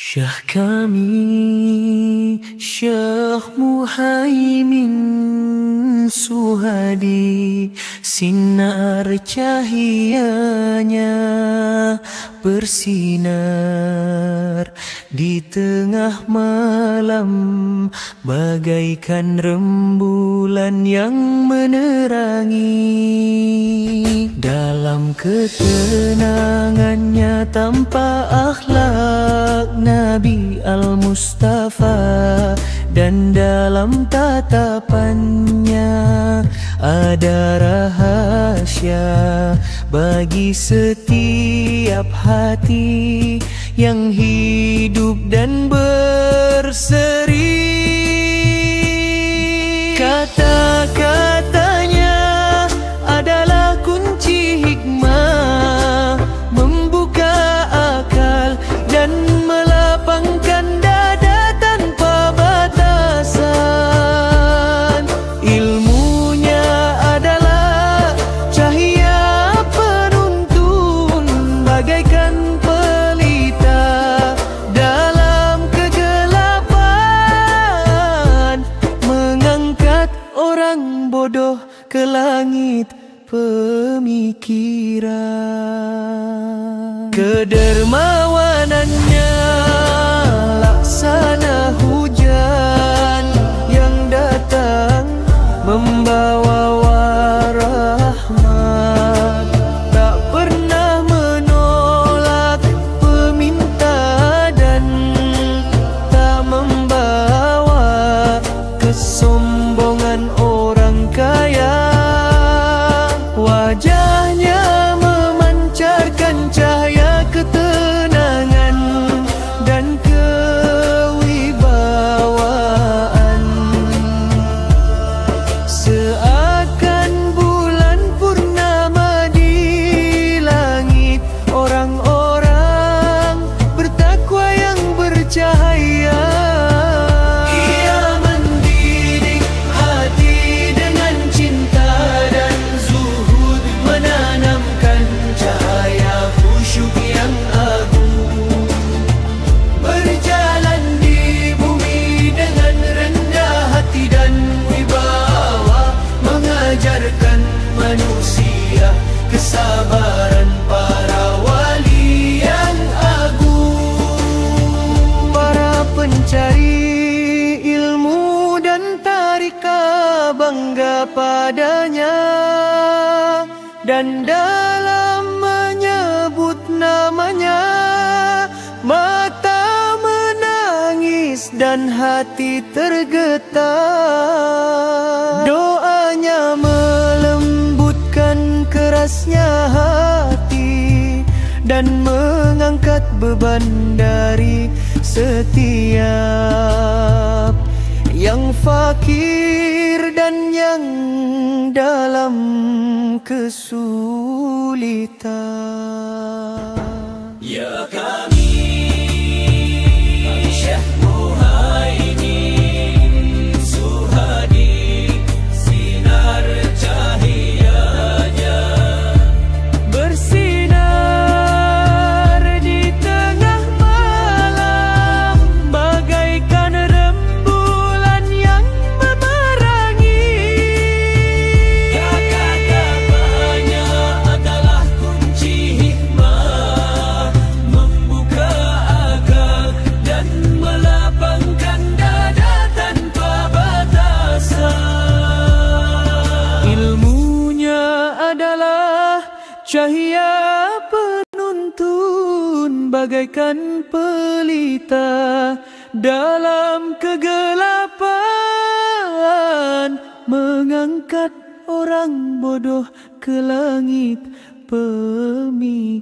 Syekh kami, Syekh Muhaimin Suhadi, sinar cahayanya bersinar di tengah malam, bagaikan rembulan yang menerangi. Dalam ketenangannya tanpa akhlak Nabi Al-Mustafa, dan dalam tatapannya ada rahasia bagi setiap hati yang hidup dan berseri. Kata-katanya adalah kunci hikmah, membuka akal dan melapangkan dada tanpa batasan. Ilmunya adalah cahaya penuntun, bagaikan pelita dalam kegelapan, mengangkat orang bodoh ke langit pemikiran. Kedermawanannya laksana hujan yang datang membawa warahmat, tak pernah menolak peminta dan tak membawa kesombongan orang kaya. Wajahnya memancarkan cahaya ketenangan dan kewibawaan, seakan bulan purnama di langit. Orang-orang bertakwa yang bercahaya. Ia mendidik hati dengan cinta dan zuhud, menanamkan cahaya khusyuk yang agung. Berjalan di bumi dengan rendah hati dan wibawa, mengajarkan manusia kesabaran para wali yang agung. Para pencari ilmu dan tarika bangga padanya, dan dalam menyebut namanya mata menangis dan hati tergetar. Doanya melembutkan kerasnya hati dan mengangkat beban dari setiap yang fakir dan yang dalam kesulitan. Ya kami, Syekh Muhaimin Suhadi, sinar cahayanya bersinar di tengah malam, bagaikan rembulan yang memerangi. Kata-katanya adalah kunci hikmah, membuka akal dan melapangkan dada tanpa batasan. Ilmunya adalah cahaya penuntun, bagaikan pelita dalam kegelapan, mengangkat orang bodoh ke langit pemikiran.